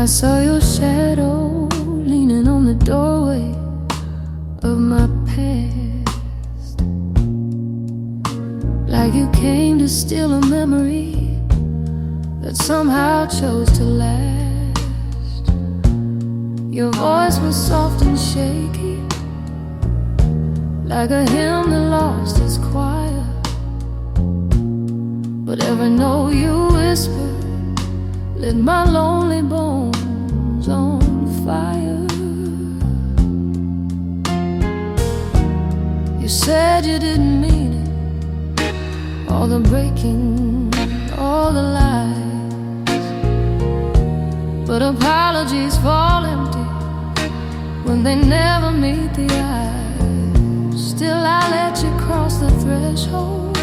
I saw your shadow leaning on the doorway of my past, like you came to steal a memory that somehow chose to last. Your voice was soft and shaky, like a hymn that lost its choir. But every note you whispered lit my lonely bones on fire. You said you didn't mean it, all the breaking, all the lies, but apologies fall empty when they never meet the eyes. Still I let you cross the threshold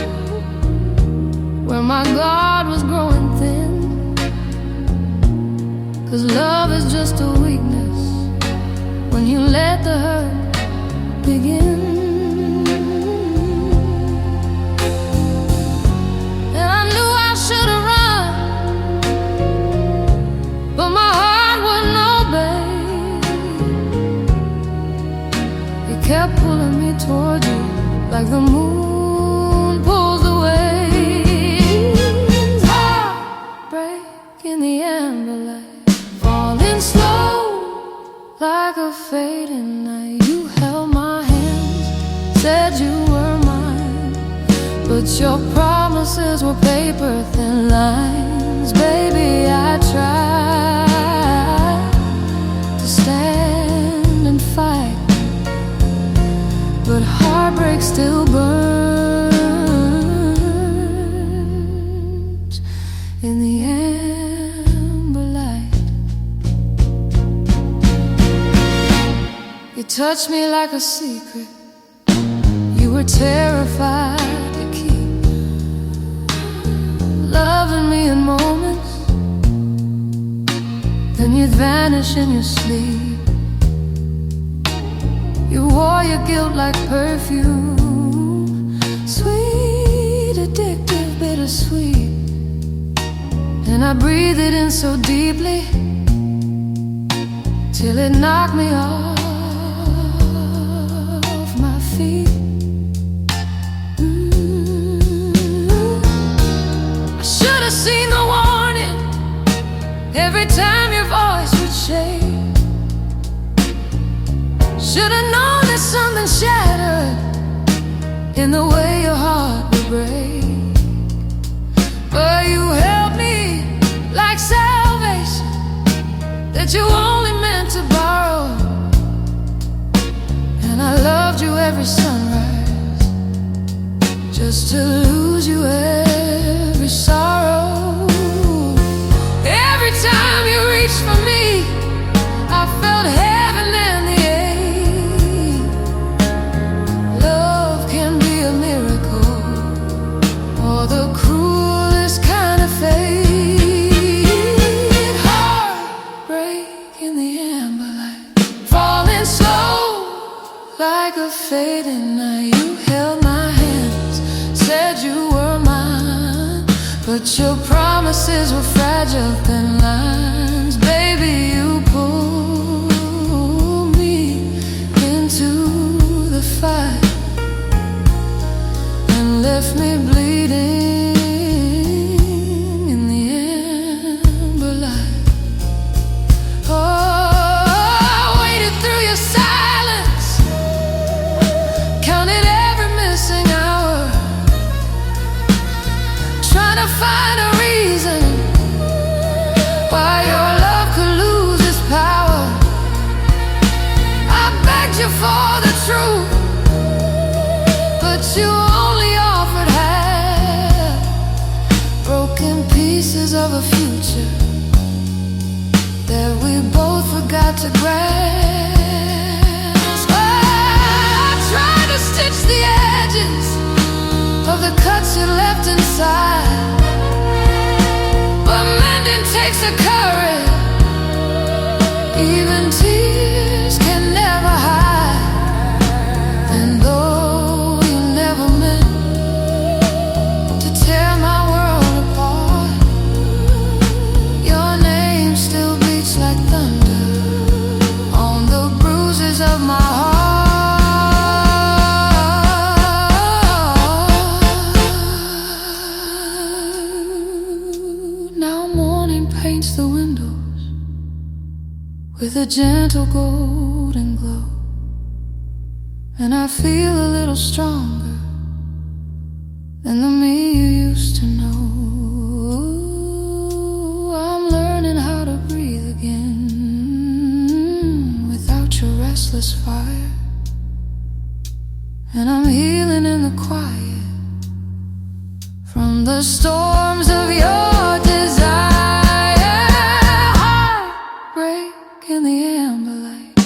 where my guard was growing thin, 'cause love is just a weakness when you let the hurt begin. And I knew I should have run, but my heart wouldn't obey. It kept pulling me toward you like the moon pulls the waves. Heartbreak in the amber light, falling slow like a fading night. You held my hands, said you were mine, but your promises were paper thin lines. Baby, I tried to stand and fight, but heartbreak still burns in the amber light. You touched me like a secret you were terrified to keep, loving me in moments, then you'd vanish in your sleep. You wore your guilt like perfume, sweet, addictive, bittersweet, and I breathed it in so deeply till it knocked me off my feet. I should have seen the warning every time your voice would shake. Should have known that something shattered in the way your heart would break. But you held me like salvation that you only meant to borrow, and I loved you every sunrise just to lose you every sorrow. Every time you reached for me, I felt heaven in the air. Love can be a miracle or the cruelest kind of fate. Heartbreak in the amber light, falling slow like a fading night. You held my hands, said you were mine, but your promises were fragile thin lines. Baby, you pulled me into the fight and left me bleeding in the amber light. Oh, I waited through your silence, counted every missing hour, trying to find a reason why your love could lose its power. I begged you for the truth, but you only offered half, broken pieces of a future that we both forgot to grasp. I tried to stitch the edges of the cuts you left inside, but mending takes a courage even tears can never hide. And though you never meant to tear my world apart, your name still beats like paints the windows with a gentle golden glow, and I feel a little stronger than the me you used to know. I'm learning how to breathe again without your restless fire, and I'm healing in the quiet from the storms of your desire. Heartbreak in the amber light,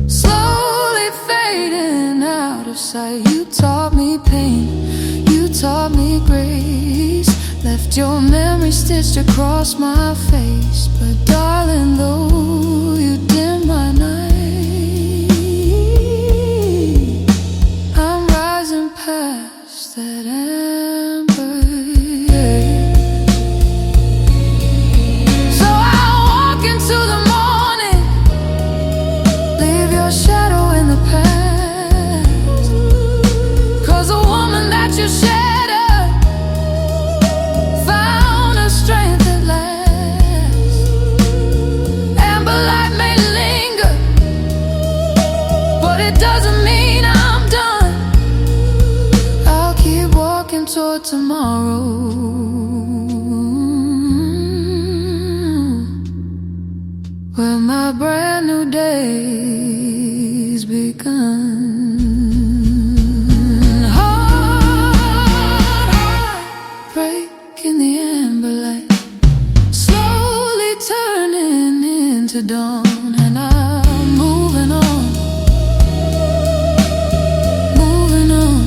slowly fading out of sight. You taught me pain, you taught me grace, left your memory stitched across my face. But darling, though you dim my night, I'm rising past that amber. So I'll walk into the morning, leave your shadow in the past, 'cause the woman that you shattered found a strength at last. Amber light may linger, but it doesn't mean I'm done. I'll keep walking toward tomorrow, where my brand new day's begun. Heartbreak in the amber light, slowly turning into dawn, and I'm moving on, moving on.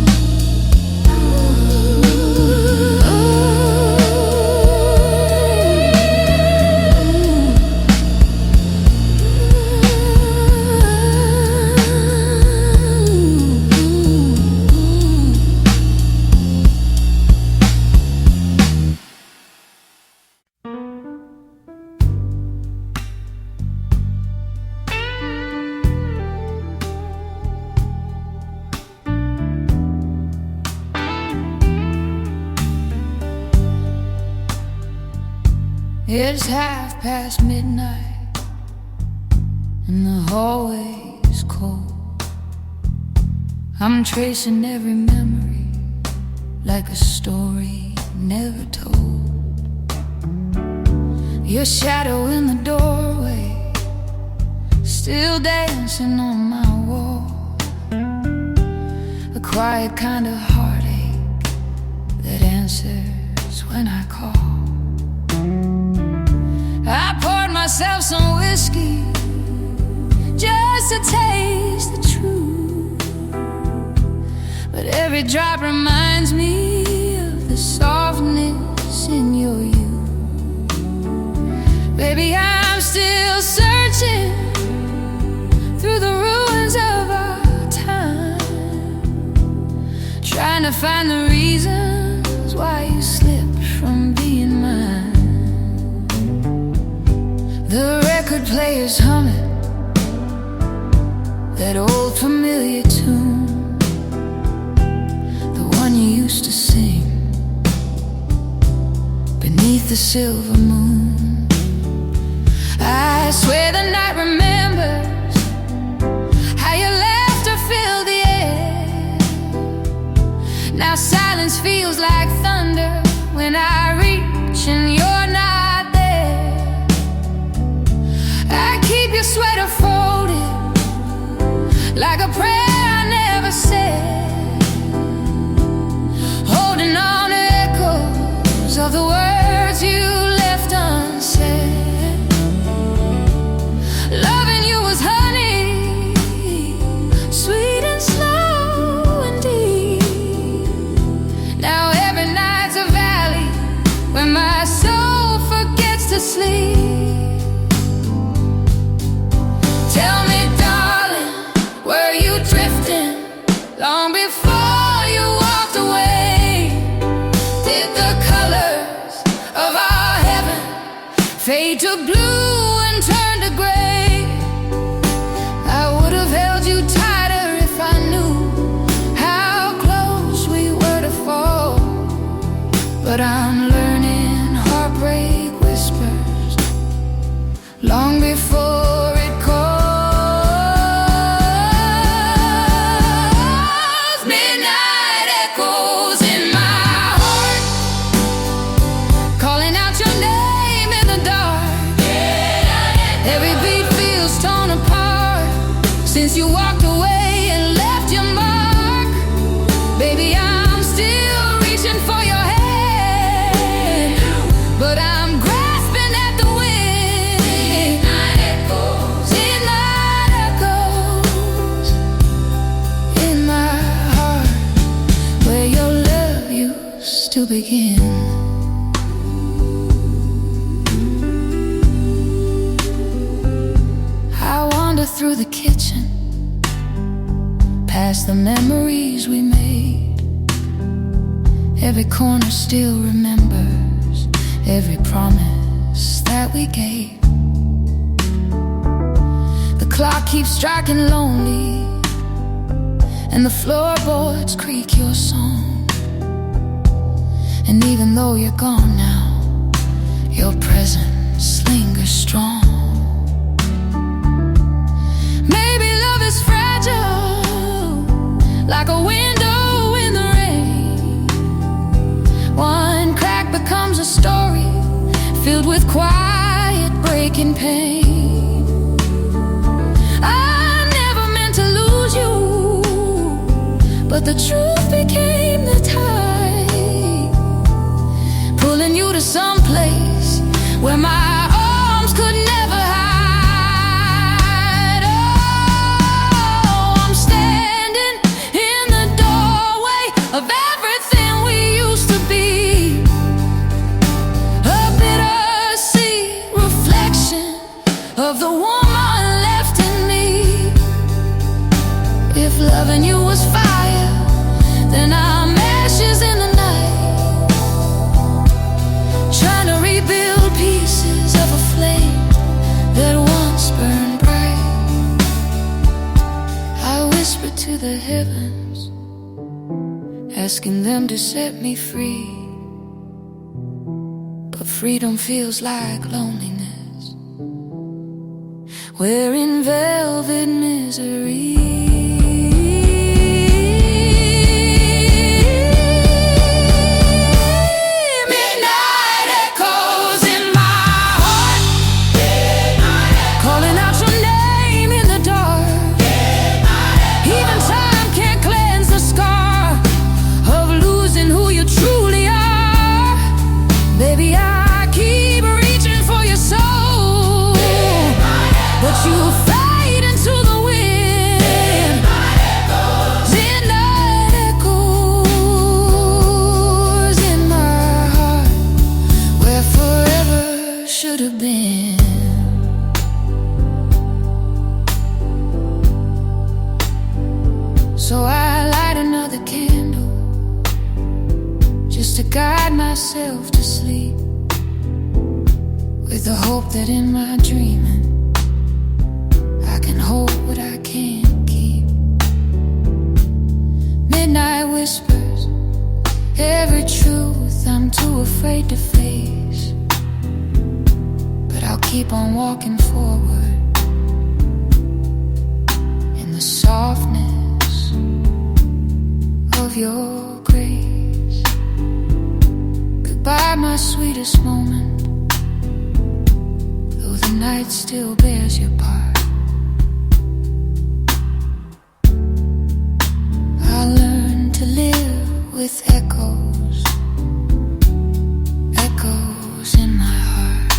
It's midnight, and the hallway's cold. I'm tracing every memory like a story never told. Your shadow in the doorway, still dancing on my wall. A quiet kind of heartache that answers when I call. I poured myself some whiskey just to taste the truth, but every drop reminds me of the softness in your youth. Baby, I'm still searching through the ruins of our time, trying to find the reasons why you slipped from being mine. The record player's humming that old familiar tune, the one you used to sing beneath the silver moon. I swear the night remembers how your laughter filled the air. Now silence feels like thunder when I reach and you're not there. I keep your sweater folded like a prayer I never said, holding on to echoes of the words you left unsaid. Loving you was honey, sweet and slow and deep. Now every night's a valley where my soul forgets to sleep. Tell me, darling, were you drifting long before you walked away? Did the colors of our heaven fade to blue and turn to gray? I would have held you tighter if I knew how close we were to fall. But I'm learning heartbreak whispers Since you walked away and left your mark, baby, I'm still reaching for your hand, but I'm grasping at the wind. Midnight echoes in my heart, where your love used to begin. Through the kitchen, past the memories we made. Every corner still remembers every promise that we gave. The clock keeps striking lonely, and the floorboards creak your song. And even though you're gone now, your presence lingers strong. Like a window in the rain, one crack becomes a story filled with quiet breaking pain. I never meant to lose you, but the truth became the tide, pulling you to some place where my arms could never hide. Of everything we used to be, a bittersweet reflection of the woman left in me. If loving you was fire, then I'm ashes in the night, trying to rebuild pieces of a flame that once burned bright. I whisper to the heavens, asking them to set me free, but freedom feels like loneliness. We're in velvet misery. Midnight echoes in my heart, calling out your name in the dark. Even time can't cleanse the scar of losing who you truly are. Baby, I keep reaching for your soul, but you fade into the wind. Midnight echoes in my heart, where forever should have been. So I light another candle just to guide myself to sleep, with the hope that in my dreaming I can hold what I can't keep. Midnight whispers every truth I'm too afraid to face, but I'll keep on walking forward in the softness of your grace. Goodbye, my sweetest moment, though the night still bears your part. I learned to live with echoes, echoes in my heart.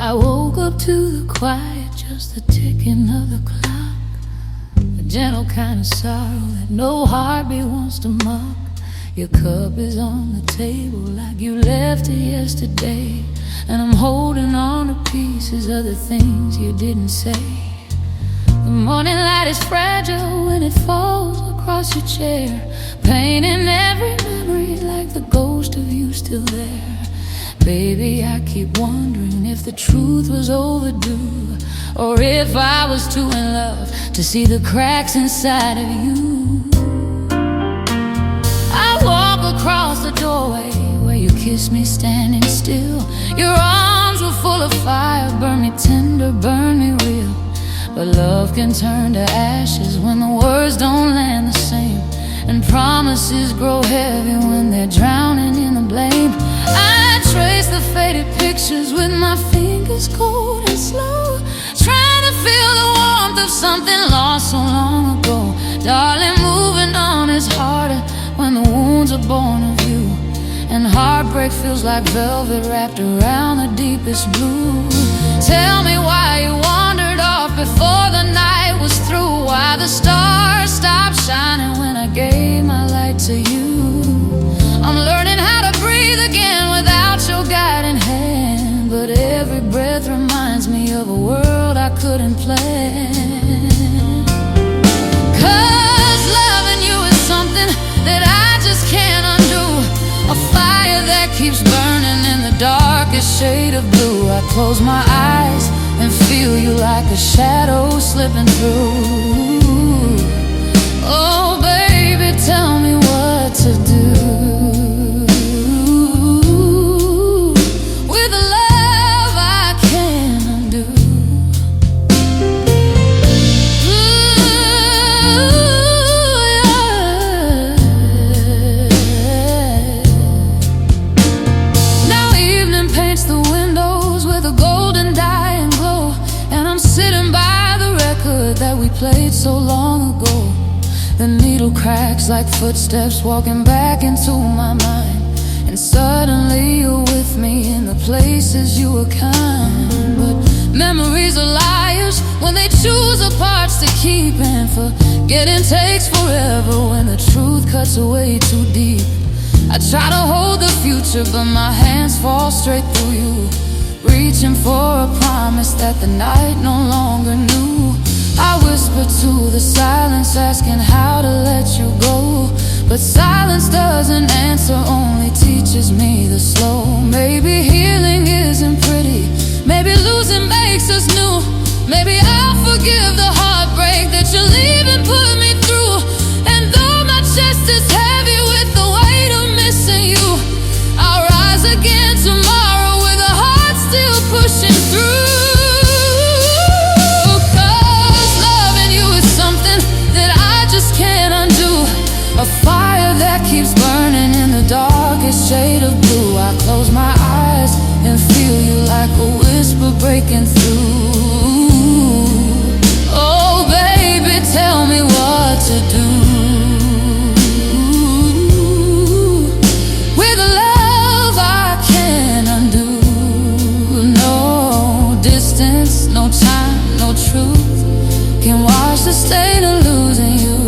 I woke up to the quiet, just the ticking of the clock, a gentle kind of sorrow that no heartbeat wants to mock. Your cup is on the table like you left it yesterday, and I'm holding on to pieces of the things you didn't say. The morning light is fragile when it falls across your chair, painting every memory like the ghost of you still there. Baby, I keep wondering if the truth was overdue, or if I was too in love to see the cracks inside of you. I walk across the doorway where you kissed me standing still. Your arms were full of fire, burn me tender, burn me real. But love can turn to ashes when the words don't land the same, and promises grow heavy when they're drowning in the blame. I trace the faded pictures with my fingers cold and slow, trying to feel the warmth of something lost so long ago. Darling, moving on is harder when the wounds are born of you, and heartbreak feels like velvet wrapped around the deepest blue. Tell me why you wandered off before the night was through, why the stars stopped shining when I gave my light to you. I'm learning how to breathe again without your guiding hand, but every breath reminds me of a world I couldn't plan. 'Cause loving you is something that I just can't undo, a fire that keeps burning in the darkest shade of blue. I close my eyes and feel you like a shadow slipping through. Oh baby, tell me what to do with a love I can't undo. Now evening paints the windows with a golden dye and glow, and I'm sitting by the record that we played so long ago. The needle cracks like footsteps walking back into my mind, and suddenly you're with me in the places you were kind. But memories are liars when they choose the parts to keep, and forgetting takes forever when the truth cuts away too deep. I try to hold the future, but my hands fall straight through you, reaching for a promise that the night no longer knew. I whisper to the silence, asking how to let you go, but silence doesn't answer, only teaches me the slow. Maybe healing isn't pretty, maybe losing makes us new. Maybe I'll forgive the heartbreak that you leave and put me through. And though my chest is heavy with the weight of missing you, I'll rise again tomorrow with a heart still pushing through. Can't undo, a fire that keeps burning in the darkest shade of blue. I close my eyes and feel you like a whisper breaking through. Oh baby, tell me what to do with a love I can't undo. No distance, no time, no truth can wash the stain of losing you.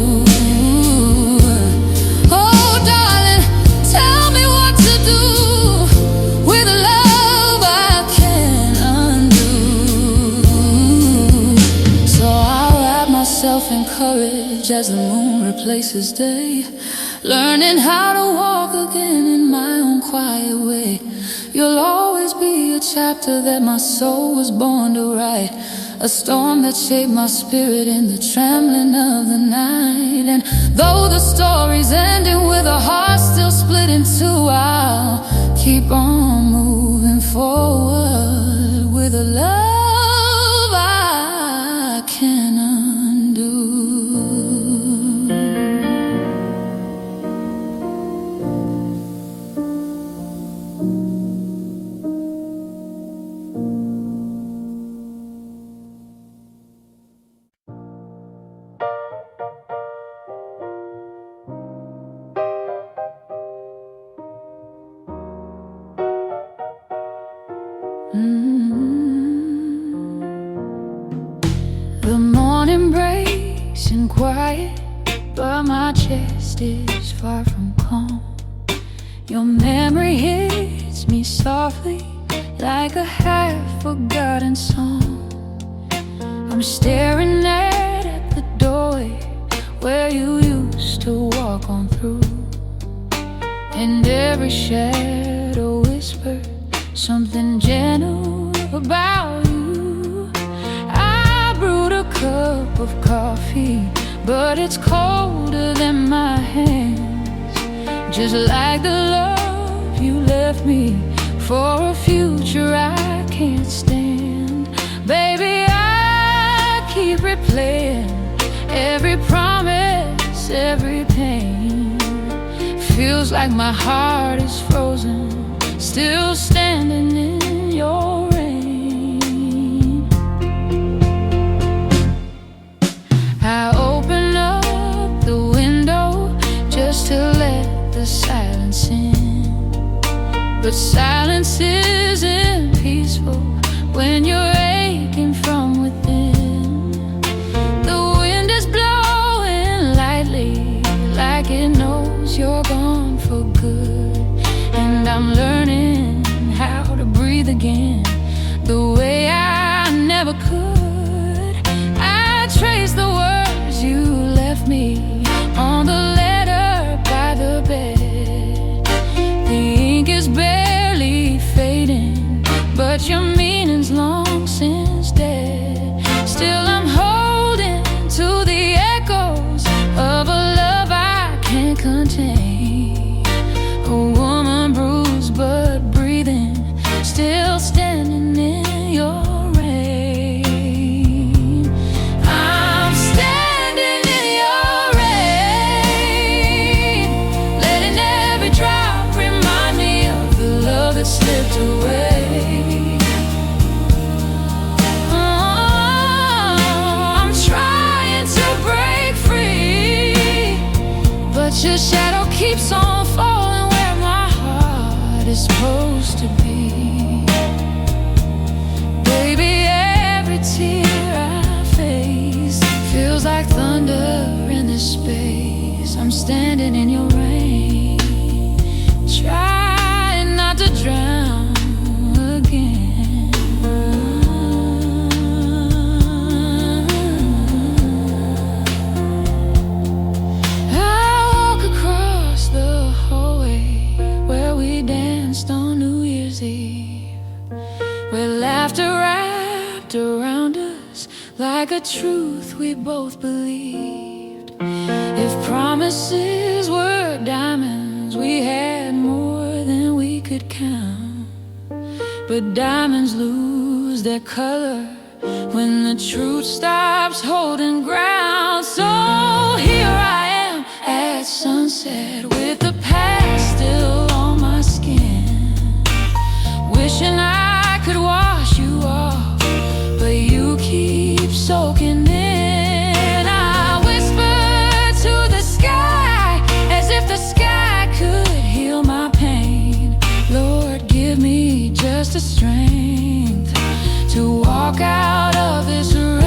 In courage as the moon replaces day, learning how to walk again in my own quiet way. You'll always be a chapter that my soul was born to write, a storm that shaped my spirit in the trembling of the night. And though the story's ending with a heart still split in two, I'll keep on moving forward with a love I can undo. The morning breaks in quiet, but my chest is far from calm. Your memory hits me softly like a half-forgotten song. I'm staring at the doorway where you used to walk on through, and every shadow whispered something gentle about you. I brewed a cup of coffee, but it's colder than my hands. just like the love you left me for a future I can't stand. Baby, I keep replaying every promise, every pain. Feels like my heart is frozen, still standing in your rain. I open up the window just to let the silence in, but silence isn't peaceful when you're aching from within. The wind is blowing lightly, like it knows you're gone for good. And I'm learning how to breathe again, the way I never could. I trace the words you left me on the letter by the bed. The ink is barely fading, but your meaning's long since dead. Still I'm holding to the echoes of a love I can't contain. A woman bruised but breathing, still standing in your rain. I'm standing in your rain, letting every drop remind me of the love that slipped away. Your shadow keeps on falling where my heart is supposed to be. Baby, every tear I face feels like thunder in this space. I'm standing in your rain, trying not to drown again. On New Year's Eve, where laughter wrapped around us like a truth we both believed. If promises were diamonds, we had more than we could count. But diamonds lose their color when the truth stops holding ground. So here I am at sunset with the past still on my skin, wishing I could wash you off, but you keep soaking in. I whisper to the sky as if the sky could heal my pain. Lord, give me just the strength to walk out of this rain.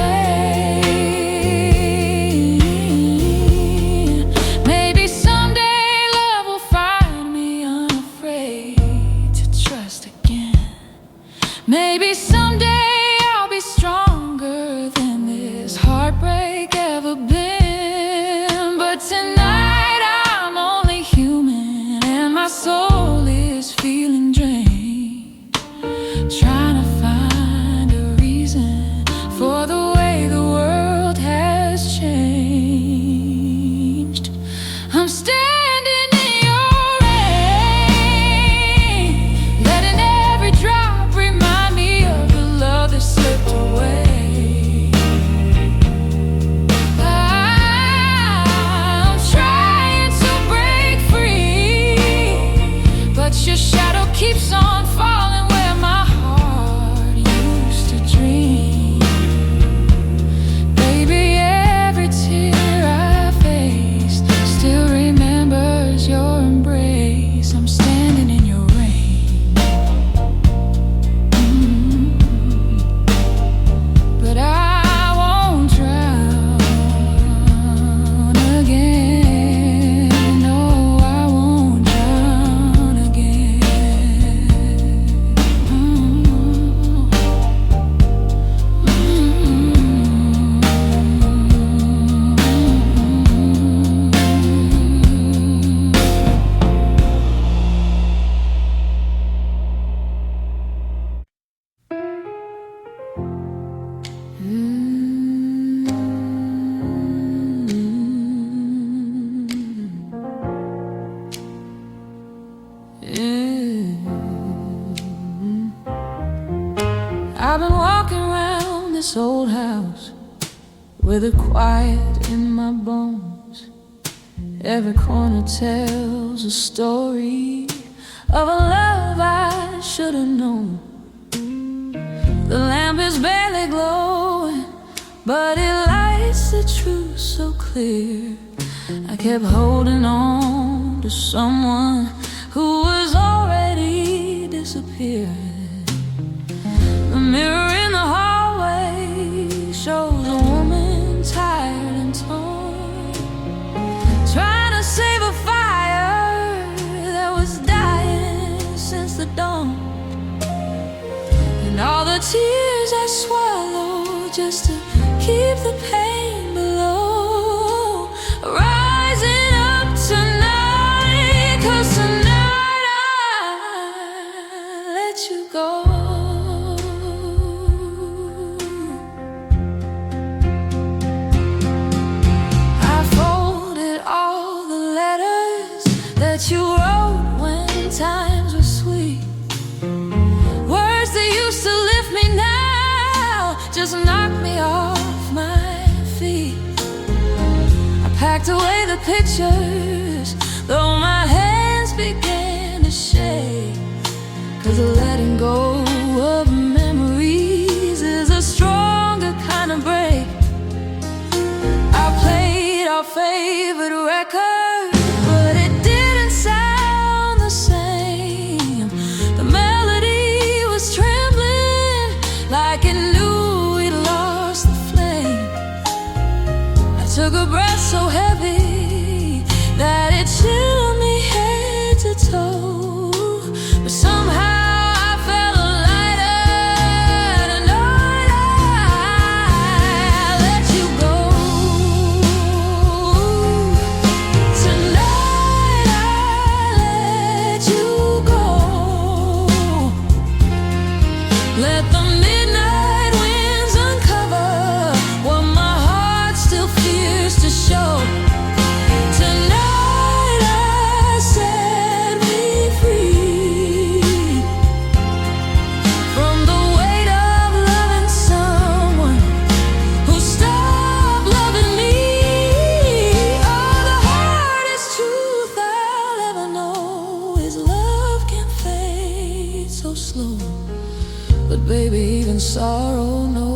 with a quiet in my bones. Every corner tells a story of a love I should have known. The lamp is barely glowing, but it lights the truth so clear. I kept holding on to someone who was already disappeared. The mirror in the hallway shows a woman tired and torn, trying to save a fire that was dying since the dawn. And all the tears I swallowed just to keep the pain below, rising up tonight, 'cause tonight I let you go. I folded all the letters that you wrote when times were sweet. Words that used to lift me now just knock me off my feet. I packed away the pictures, though my hands began to shake, 'cause letting go of memories is a stronger kind of break. I played our favorite record, but it didn't sound the same. The melody was trembling like it knew we'd lost the flame. I took a breath so heavy that it chilled me head to toe, but somehow I felt lighter. Tonight I let you go. Tonight I let you go. Let the midnight winds uncover what my heart still fears to show. Tonight I set me free from the weight of loving someone who stopped loving me. Oh, the hardest truth I'll ever know is love can fade so slow. But baby, even sorrow knows.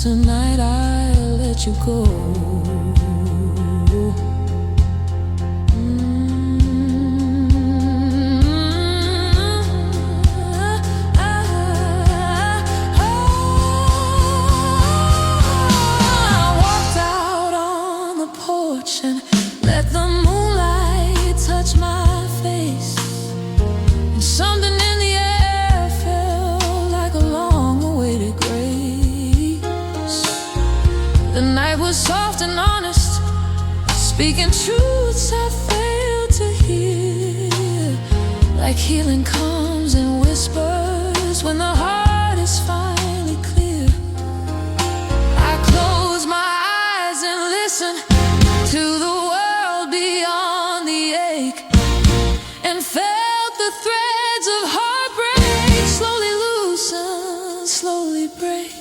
Tonight I'll let you go. I walked out on the porch and let the moonlight touch my face. Something in the air felt like a long-awaited grace. The night was soft and honest, speaking truths I failed to hear. Like healing comes in whispers when the heart is finally clear. I closed my eyes and listened to the world beyond the ache, and felt the threads of heartbreak slowly loosen, slowly break.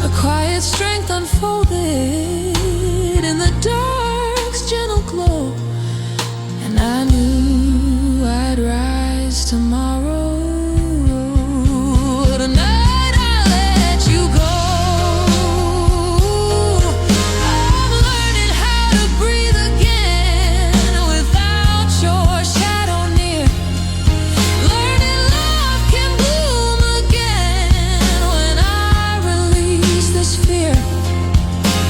A quiet strength unfolded in the dark's gentle glow, and I knew I'd rise tomorrow. Tonight I let you go. I'm learning how to breathe again without your shadow near. Learning love can bloom again when I release this fear.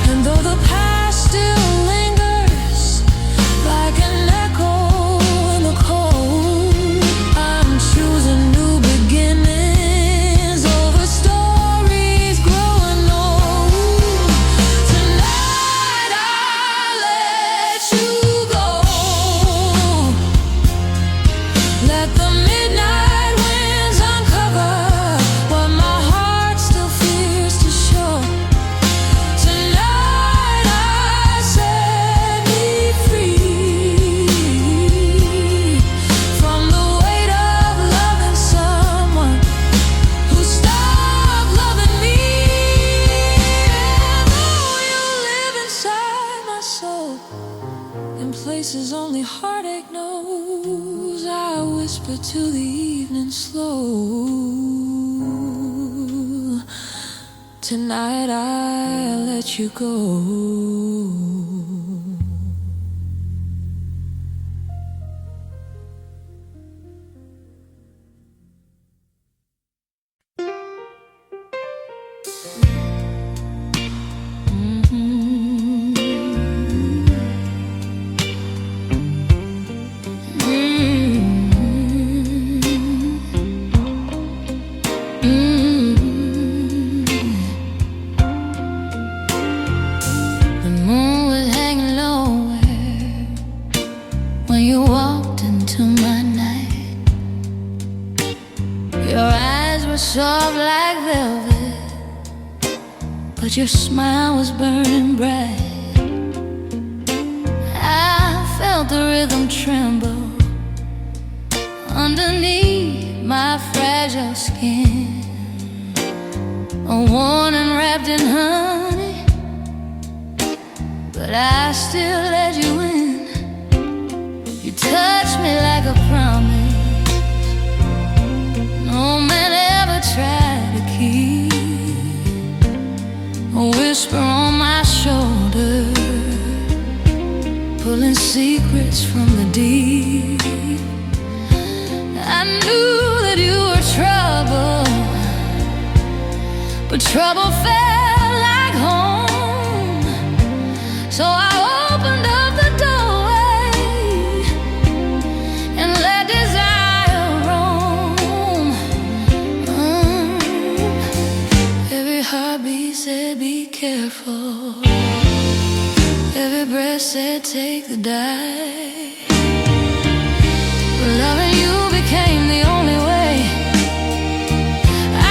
And though the past still lingers like an echo in the cold, I'm choosing heartache knows. I whisper to the evening slow, tonight I'll let you go. Soft like velvet, but your smile was burning bright. I felt the rhythm tremble underneath my fragile skin. A warning wrapped in honey, but I still let you in. You touched me like a promise no man ever tried to keep. A whisper on my shoulder, pulling secrets from the deep. I knew that you were trouble, but trouble felt like home. So I opened up the doorway and let desire roam. Every heartbeat said be careful, every breath said take the dive. But loving you became the only way I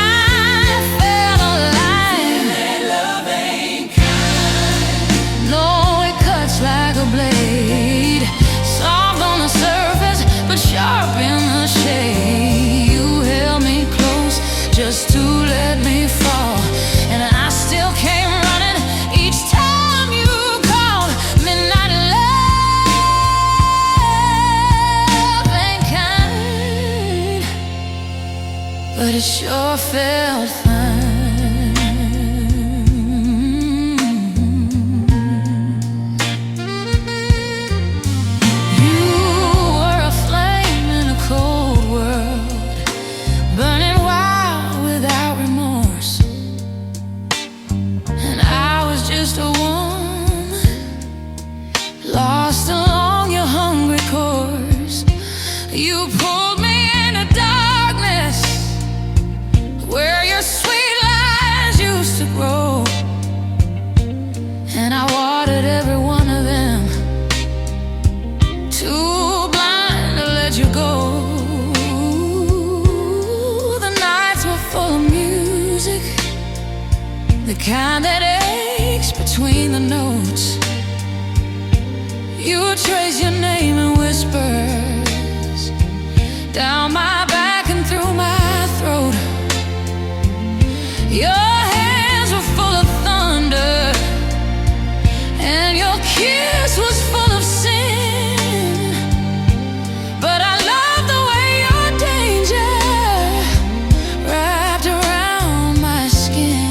felt alive. That love ain't kind. No, it cuts like a blade, soft on the surface but sharp in the shade. You held me close just to let me fall, and I still came running each time you called. Midnight love ain't kind, but it sure felt fine. You were a flame in a cold world, burning wild without remorse. And I was just a woman lost along your hungry course. You pulled me into darkness where your sweet lies used to grow, and I watered every one of them, too blind to let you go. The nights were full of music, the kind that aches between the notes. You trace your name in whispers down my back and through my throat. Your hands were full of thunder, and your kiss was full of sin. But I love the way your danger wrapped around my skin.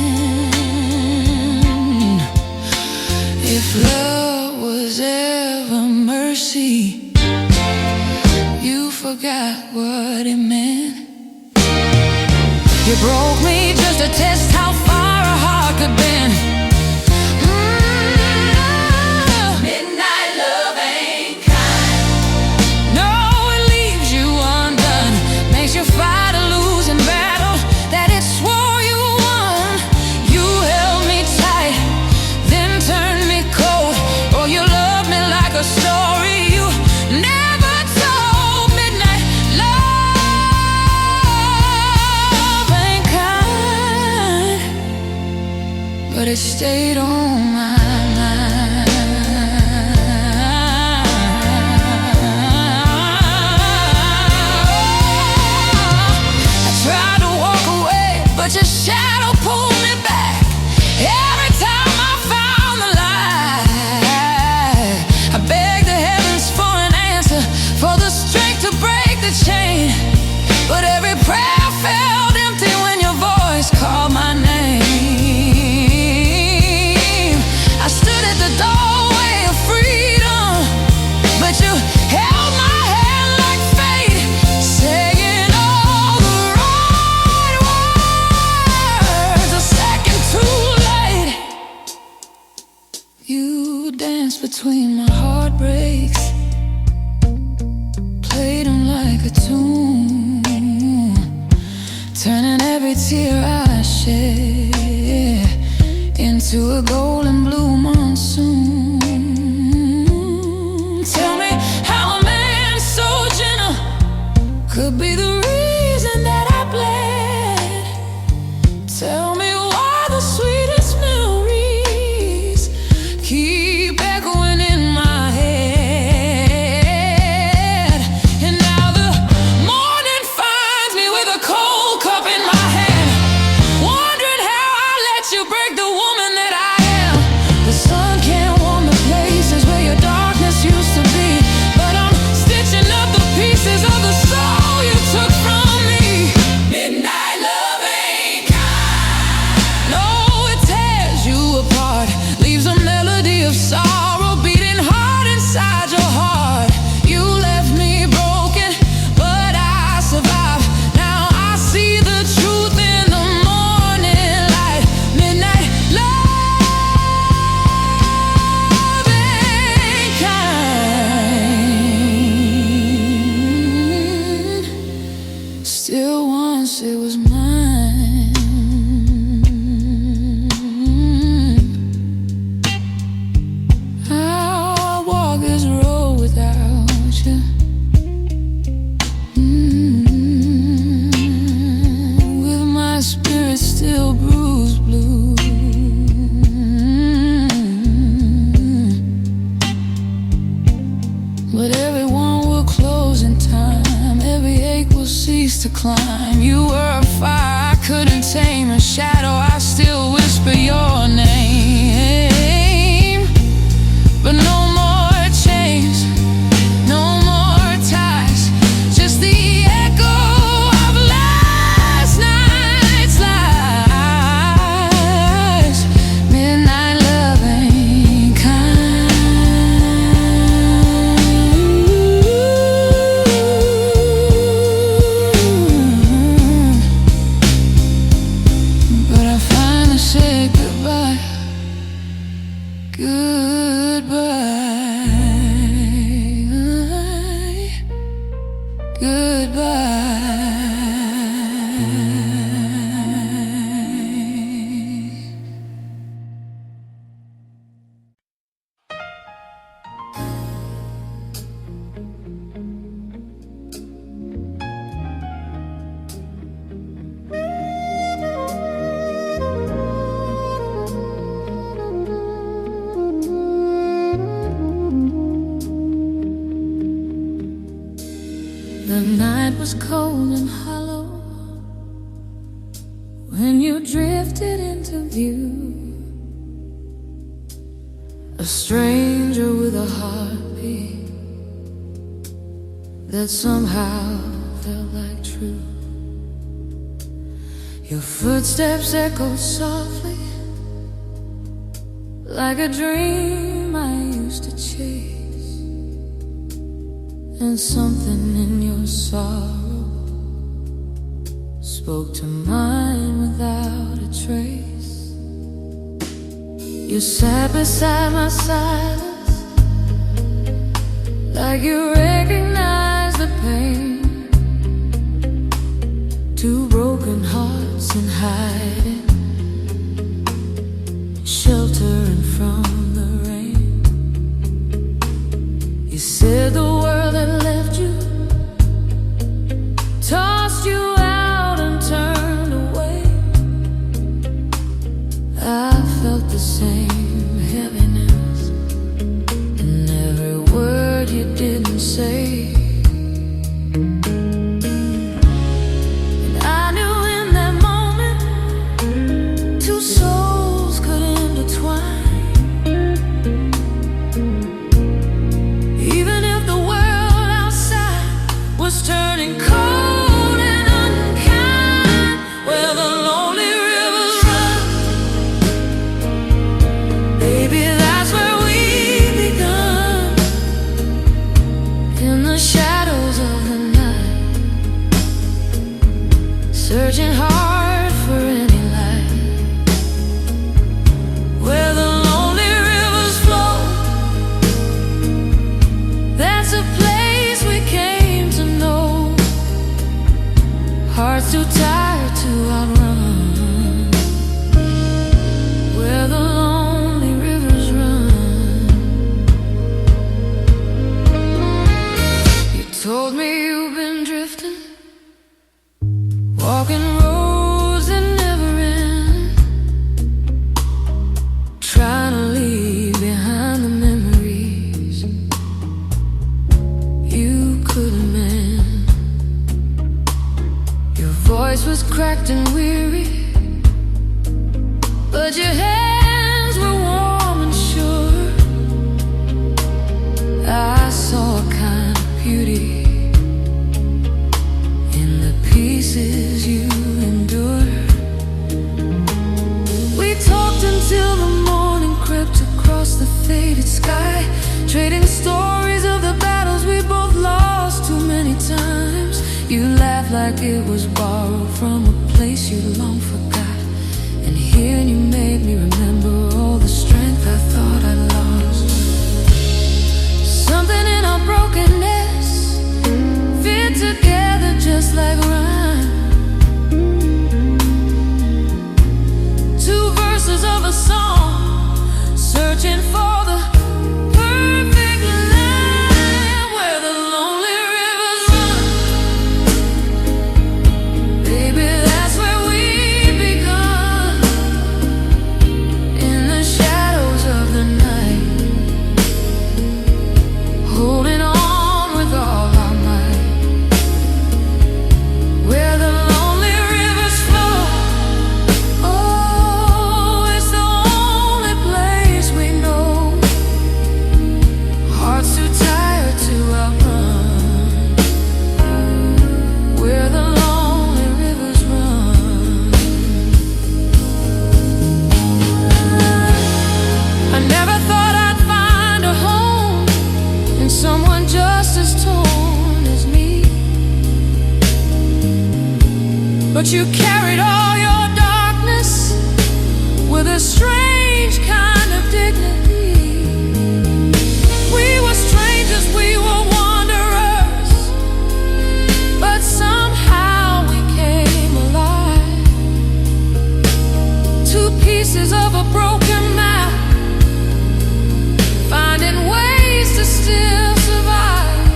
If love was ever mercy, you forgot what it meant. You broke me just to test how far a heart could bend. Midnight love ain't kind. No, it leaves you undone, makes you fight a losing battle that it swore you won. You held me tight, then turned me cold. Oh, you loved me like a story you never told. Midnight love ain't kind, but it stayed on my mind. I tried to walk away, but your shadow pulled me back. Every time I found the light, I begged the heavens for an dance between my heartbreaks, played them like a tune, turning every tear I shed into a golden blue monsoon. Tell me how a man so gentle could be the reason that I bled. Tell me why the sweetest memories keep echoing in my head. And now the morning finds me with a cold cup in my hand, wondering how I let you break the woman that I am. The sun can't warm the places where your darkness used to be, but I'm stitching up the pieces of the soul you took from me. Midnight love ain't kind. No, it tears you apart, leaves a melody of sorrow beating hard inside your heart. You left me broken, but I survived. Now I see the truth in the morning light. Midnight love ain't kind. Still once it was mine. I'll walk this road without you. With my spirit still bruised blue. But everyone will close in time, every ache will cease to climb. You were a fire I couldn't tame, a shadow I still whisper your name. But no more chains, no more ties, just the echo of last night's lies. Midnight love ain't kind. But I finally said goodbye, goodbye. The night was cold and hollow when you drifted into view, a stranger with a heartbeat that somehow felt like true. Your footsteps echoed softly like a dream I used to chase. And something in your sorrow spoke to mine without a trace. You sat beside my silence like you recognized the pain. Two broken hearts in hiding, sheltering from the rain. You said the world had left you, tossed you out and turned away. I felt the same heaviness in every word you didn't say. And I knew in that moment two souls could intertwine. Even if the world outside was turning cold and unkind, where the lonely rivers run, baby, that's where we begun. In trading stories of the battles we both lost too many times. You laughed like it was borrowed from a place you long forgot, and hearing you made me remember all the strength I thought I lost. Something in our brokenness fit together just like rhyme. Two verses of a song, searching for the perfect line. Where the lonely rivers run, baby, that's where we begun. In the shadows of the night, holding on with all our might. Where the lonely rivers flow, oh, it's the only place we know. Hearts too tired to outrun. Where the lonely rivers run. I never thought I'd find a home in someone just as torn as me, but you carried all your darkness with a strange kind of dignity. We were strangers, we were wanderers, but somehow we came alive. Two pieces of a broken map, finding ways to still survive.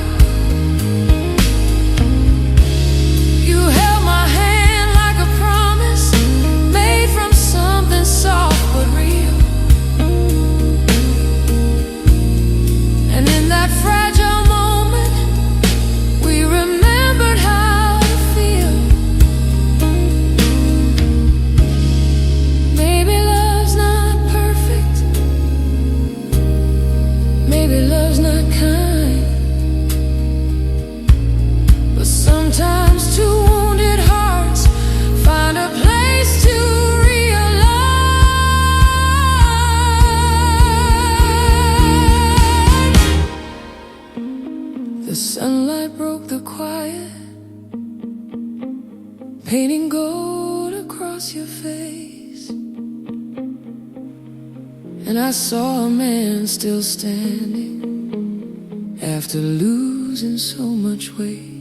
You held my hand like a promise made from something soft but real. And in that fragile moment, we remembered how to feel. Maybe love's not perfect, maybe love's not kind, but sometimes two wounded hearts find a place to realign. The sunlight broke the quiet, painting gold across your face, and I saw a man still standing after losing so much weight.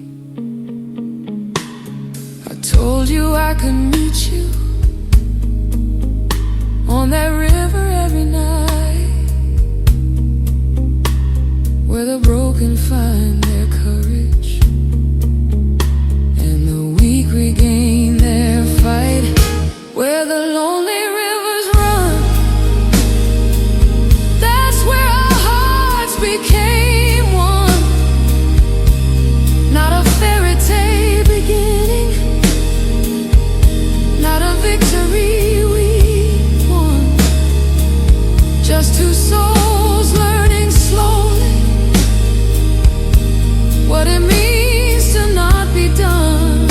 I told you I could meet you on that river every night, where the broken find their courage and the weak regain their fight. Where the lonely rivers run, that's where our hearts became one. Not a fairy tale beginning, not a victory we won, just two souls learning slowly what it means to not be done.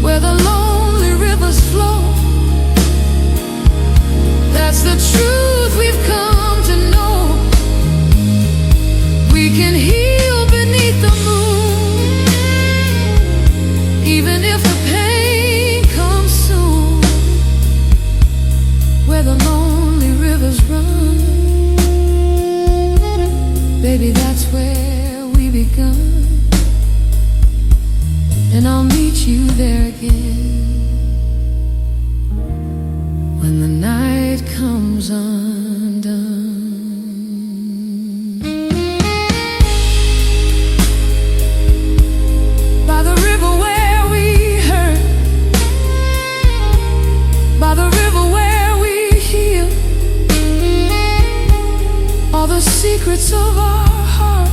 Where the lonely rivers flow, that's the truth we've come to know. We can heal beneath the moon, even if the pain comes soon. Where the lonely rivers run, baby, that's where we begun. And I'll meet you there again when the night comes undone. By the river where we hurt, by the river where we heal, all the secrets of our heart